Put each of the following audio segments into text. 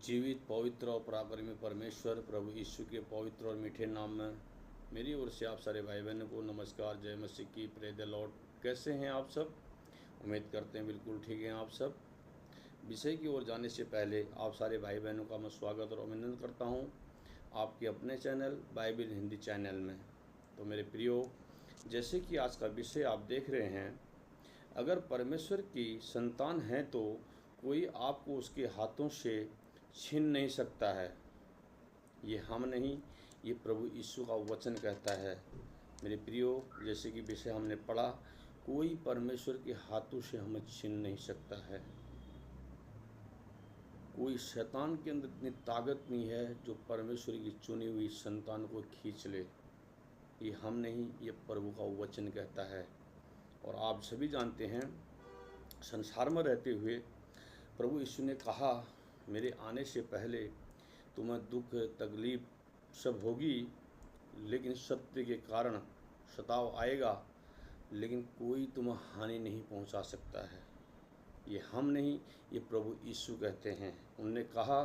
जीवित, पवित्र और पराक्रमी परमेश्वर प्रभु यीशु के पवित्र और मीठे नाम में मेरी ओर से आप सारे भाई बहनों को नमस्कार। जय मसीह की, प्रेज द लॉर्ड। कैसे हैं आप सब? उम्मीद करते हैं बिल्कुल ठीक हैं आप सब। विषय की ओर जाने से पहले आप सारे भाई बहनों का मैं स्वागत और अभिनंदन करता हूं आपके अपने चैनल बाइबल हिंदी चैनल में। तो मेरे प्रियो, जैसे कि आज का विषय आप देख रहे हैं, अगर परमेश्वर की संतान हैं तो कोई आपको उसके हाथों से छीन नहीं सकता है। ये हम नहीं, ये प्रभु यीशु का वचन कहता है। मेरे प्रियो, जैसे कि विषय हमने पढ़ा, कोई परमेश्वर के हाथों से हमें छीन नहीं सकता है। कोई शैतान के अंदर इतनी ताकत नहीं है जो परमेश्वर की चुनी हुई संतान को खींच ले। ये हम नहीं, ये प्रभु का वचन कहता है। और आप सभी जानते हैं, संसार में रहते हुए प्रभु यीशु ने कहा, मेरे आने से पहले तुम्हें दुख तकलीफ सब होगी, लेकिन सत्य के कारण सताव आएगा, लेकिन कोई तुम्हें हानि नहीं पहुंचा सकता है। ये हम नहीं, ये प्रभु यीशु कहते हैं। उनने कहा,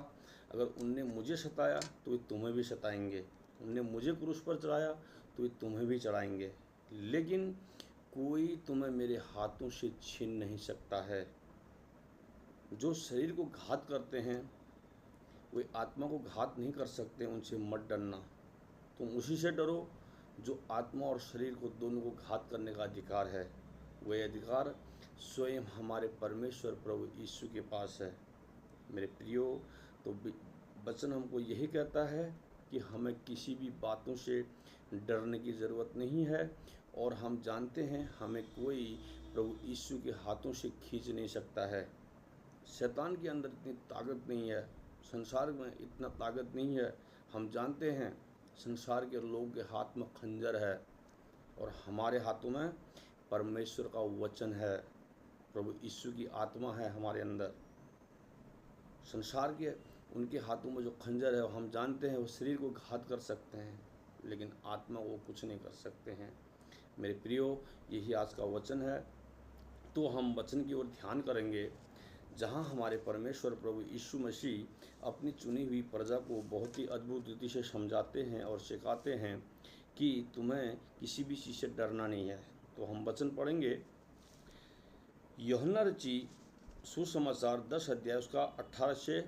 अगर उनने मुझे सताया तो वे तुम्हें भी सताएंगे, उनने मुझे क्रूस पर चढ़ाया तो वे तुम्हें भी चढ़ाएंगे, लेकिन कोई तुम्हें मेरे हाथों से छीन नहीं सकता है। जो शरीर को घात करते हैं वे आत्मा को घात नहीं कर सकते। उनसे मत डरना, तुम उसी से डरो जो आत्मा और शरीर को दोनों को घात करने का अधिकार है। वह अधिकार स्वयं हमारे परमेश्वर प्रभु यीशु के पास है। मेरे प्रियो, तो वचन हमको यही कहता है कि हमें किसी भी बातों से डरने की ज़रूरत नहीं है, और हम जानते हैं हमें कोई प्रभु यीशु के हाथों से खींच नहीं सकता है। शैतान के अंदर इतनी ताकत नहीं है, संसार में इतना ताकत नहीं है। हम जानते हैं संसार के लोगों के हाथ में खंजर है, और हमारे हाथों में परमेश्वर का वचन है। प्रभु यीशु की आत्मा है हमारे अंदर। संसार के उनके हाथों में जो खंजर है, हम जानते हैं वो शरीर को घात कर सकते हैं, लेकिन आत्मा को कुछ नहीं कर सकते हैं। मेरे प्रियो, यही आज का वचन है। तो हम वचन की ओर ध्यान करेंगे, जहाँ हमारे परमेश्वर प्रभु यीशु मसीह अपनी चुनी हुई प्रजा को बहुत ही अद्भुत रीति से समझाते हैं और सिखाते हैं कि तुम्हें किसी भी चीज़ से डरना नहीं है। तो हम वचन पढ़ेंगे, यूहन्ना रची सुसमाचार 10 अध्याय उसका 18 से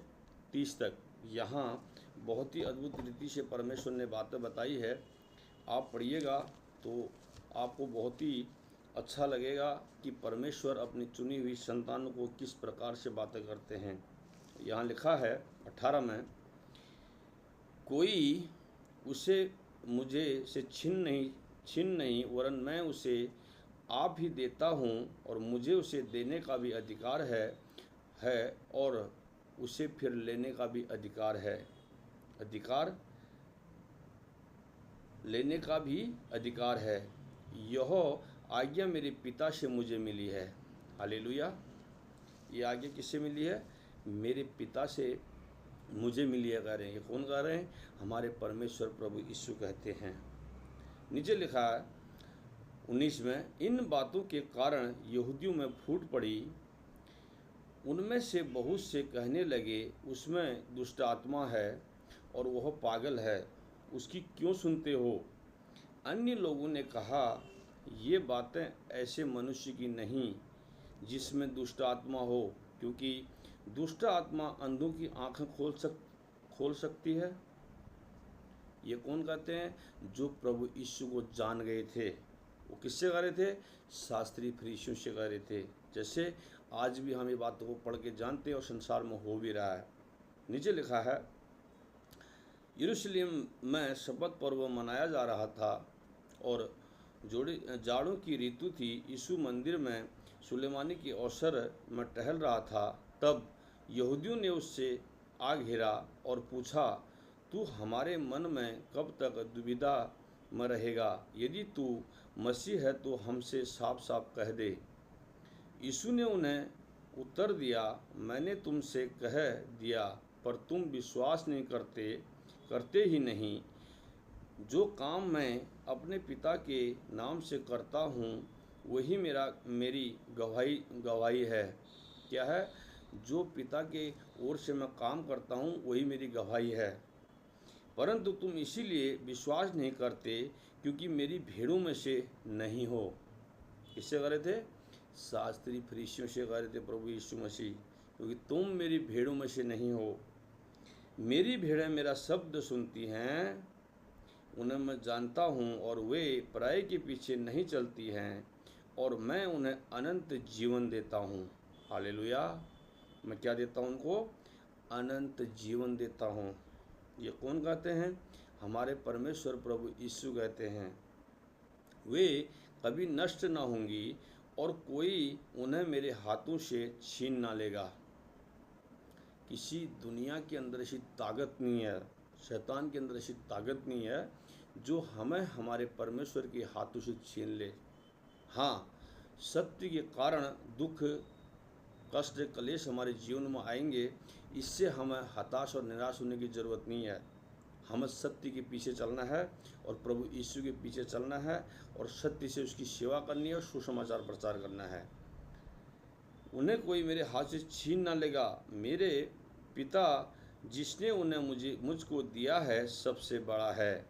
30 तक। यहाँ बहुत ही अद्भुत रीति से परमेश्वर ने बातें बताई है। आप पढ़िएगा तो आपको बहुत ही अच्छा लगेगा कि परमेश्वर अपनी चुनी हुई संतानों को किस प्रकार से बातें करते हैं। यहाँ लिखा है 18 में, कोई उसे मुझे से छीन नहीं, वरन मैं उसे आप ही देता हूँ, और मुझे उसे देने का भी अधिकार है और उसे फिर लेने का भी अधिकार है। अधिकार लेने का भी अधिकार है। यह आज्ञा मेरे पिता से मुझे मिली है। हालेलुया। ये आज्ञा किससे मिली है? मेरे पिता से मुझे मिली है। कह रहे हैं, ये कौन कह रहे हैं? हमारे परमेश्वर प्रभु यीशु कहते हैं। नीचे लिखा है 19 में, इन बातों के कारण यहूदियों में फूट पड़ी। उनमें से बहुत से कहने लगे, उसमें दुष्ट आत्मा है और वह पागल है, उसकी क्यों सुनते हो? अन्य लोगों ने कहा, ये बातें ऐसे मनुष्य की नहीं जिसमें दुष्ट आत्मा हो, क्योंकि दुष्ट आत्मा अंधों की आंखें खोल सकती है। ये कौन कहते हैं? जो प्रभु यीशु को जान गए थे। वो किससे कह रहे थे? शास्त्री फरीसियों से कह रहे थे। जैसे आज भी हम ये बातों को पढ़ के जानते हैं और संसार में हो भी रहा है। नीचे लिखा है, यरूशलेम में शपथ पर्व मनाया जा रहा था और जाड़ों की ऋतु थी। यीशु मंदिर में सुलेमानी के अवसर में टहल रहा था। तब यहूदियों ने उससे आ घेरा और पूछा, तू हमारे मन में कब तक दुविधा में रहेगा? यदि तू मसीह है तो हमसे साफ साफ कह दे। यीशु ने उन्हें उत्तर दिया, मैंने तुमसे कह दिया, पर तुम विश्वास नहीं करते ही नहीं। जो काम मैं अपने पिता के नाम से करता हूँ वही मेरी गवाही है। क्या है? जो पिता के ओर से मैं काम करता हूँ वही मेरी गवाही है। परंतु तुम इसीलिए विश्वास नहीं करते क्योंकि मेरी भेड़ों में से नहीं हो। किससे कह रहे थे? शास्त्री फरीसियों से कह रहे थे प्रभु यीशु मसीह, क्योंकि तुम मेरी भेड़ों में से नहीं हो। मेरी भेड़ें मेरा शब्द सुनती हैं, उन्हें मैं जानता हूँ और वे पराये के पीछे नहीं चलती हैं, और मैं उन्हें अनंत जीवन देता हूँ। हालेलुया। मैं क्या देता हूँ उनको? अनंत जीवन देता हूँ। ये कौन कहते हैं? हमारे परमेश्वर प्रभु यीशु कहते हैं। वे कभी नष्ट ना होंगी और कोई उन्हें मेरे हाथों से छीन ना लेगा। किसी दुनिया के अंदर ऐसी ताकत नहीं है, शैतान के अंदर ऐसी ताकत नहीं है जो हमें हमारे परमेश्वर के हाथों से छीन ले। हाँ, सत्य के कारण दुख, कष्ट, कलेश हमारे जीवन में आएंगे, इससे हमें हताश और निराश होने की ज़रूरत नहीं है। हमें सत्य के पीछे चलना है और प्रभु यीशु के पीछे चलना है और सत्य से उसकी सेवा करनी है और सुसमाचार प्रचार करना है। उन्हें कोई मेरे हाथ से छीन ना लेगा। मेरे पिता जिसने उन्हें मुझको दिया है सबसे बड़ा है,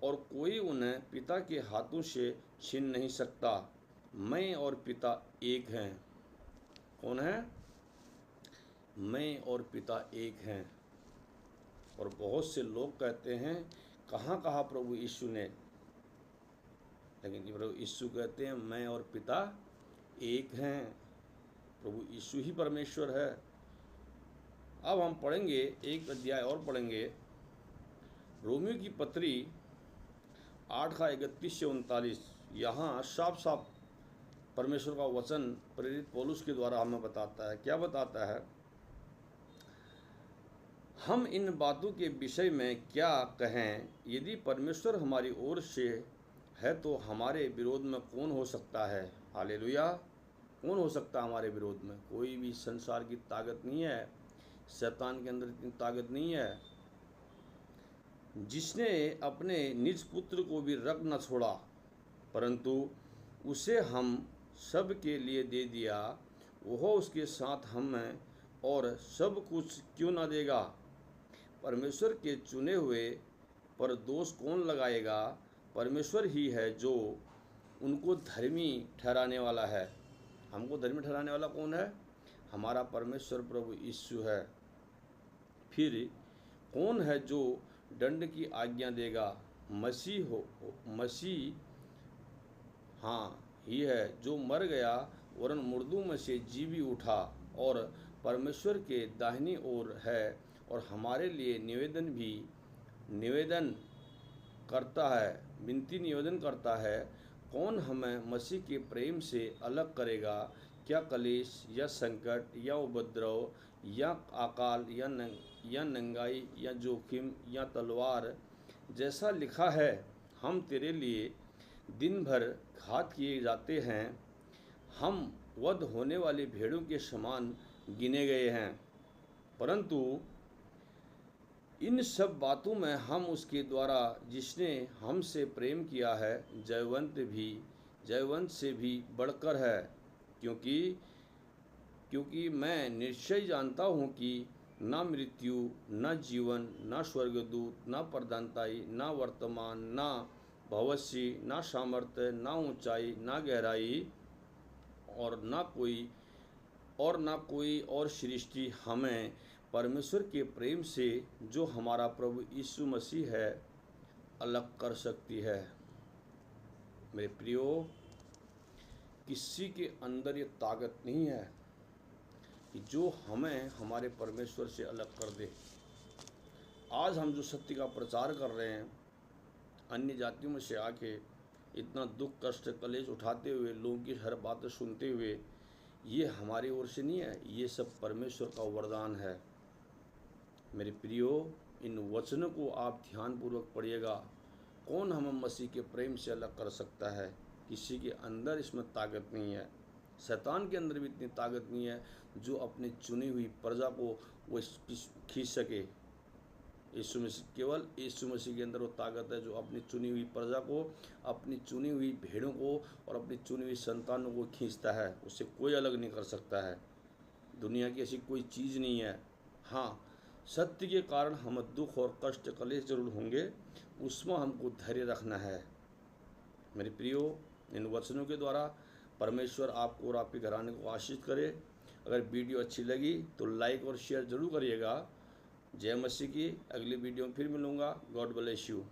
और कोई उन्हें पिता के हाथों से छीन नहीं सकता। मैं और पिता एक हैं। कौन है? मैं और पिता एक हैं। और बहुत से लोग कहते हैं कहाँ कहा प्रभु यीशु ने, लेकिन प्रभु यीशु कहते हैं मैं और पिता एक हैं। प्रभु यीशु ही परमेश्वर है। अब हम पढ़ेंगे, एक अध्याय और पढ़ेंगे, रोमियो की पत्री 8:31 से 39। यहाँ साफ साफ परमेश्वर का वचन प्रेरित पौलुस के द्वारा हमें बताता है। क्या बताता है? हम इन बातों के विषय में क्या कहें? यदि परमेश्वर हमारी ओर से है तो हमारे विरोध में कौन हो सकता है? हालेलुया। कौन हो सकता है हमारे विरोध में? कोई भी संसार की ताकत नहीं है, शैतान के अंदर इतनी ताकत नहीं है। जिसने अपने निज पुत्र को भी रख न छोड़ा परंतु उसे हम सब के लिए दे दिया, वह उसके साथ हमें और सब कुछ क्यों न देगा? परमेश्वर के चुने हुए पर दोष कौन लगाएगा? परमेश्वर ही है जो उनको धर्मी ठहराने वाला है। हमको धर्मी ठहराने वाला कौन है? हमारा परमेश्वर प्रभु यीशु है। फिर कौन है जो दंड की आज्ञा देगा? मसीह हाँ ही है जो मर गया वरन मुर्दों में से जी भी उठा और परमेश्वर के दाहिनी ओर है और हमारे लिए विनती निवेदन करता है। कौन हमें मसीह के प्रेम से अलग करेगा? क्या क्लेश या संकट या उपद्रव या अकाल या नंगाई या जोखिम या तलवार? जैसा लिखा है, हम तेरे लिए दिन भर घात किए जाते हैं, हम वध होने वाली भेड़ों के समान गिने गए हैं। परंतु इन सब बातों में हम उसके द्वारा जिसने हमसे प्रेम किया है जयवंत से भी बढ़कर है, क्योंकि मैं निश्चय जानता हूँ कि न मृत्यु, न जीवन, न स्वर्गदूत, न प्रधानताई, न वर्तमान, न भविष्य, न सामर्थ्य, न ऊंचाई, न गहराई और न कोई और सृष्टि हमें परमेश्वर के प्रेम से जो हमारा प्रभु यीशु मसीह है अलग कर सकती है। मेरे प्रियो, किसी के अंदर ये ताकत नहीं है कि जो हमें हमारे परमेश्वर से अलग कर दे। आज हम जो सत्य का प्रचार कर रहे हैं, अन्य जातियों में से आके इतना दुख, कष्ट, कलेश उठाते हुए, लोगों की हर बातें सुनते हुए, ये हमारी ओर से नहीं है, ये सब परमेश्वर का वरदान है। मेरे प्रियो, इन वचनों को आप ध्यानपूर्वक पढ़िएगा। कौन हमें मसीह के प्रेम से अलग कर सकता है? किसी के अंदर इसमें ताकत नहीं है। शैतान के अंदर भी इतनी ताकत नहीं है जो अपनी चुनी हुई प्रजा को वो खींच सके। केवल यीशु मसीह के अंदर वो ताकत है जो अपनी चुनी हुई प्रजा को, अपनी चुनी हुई भेड़ों को और अपनी चुनी हुई संतानों को खींचता है। उससे कोई अलग नहीं कर सकता है। दुनिया की ऐसी कोई चीज़ नहीं है। हाँ, सत्य के कारण हमें दुख और कष्ट कलेश जरूर होंगे, उसमें हमको धैर्य रखना है। मेरे प्रियो, इन वचनों के द्वारा परमेश्वर आपको और आपके घराने को आशीष करे। अगर वीडियो अच्छी लगी तो लाइक और शेयर जरूर करिएगा। जय मसीह की। अगली वीडियो में फिर मिलूँगा। God bless you.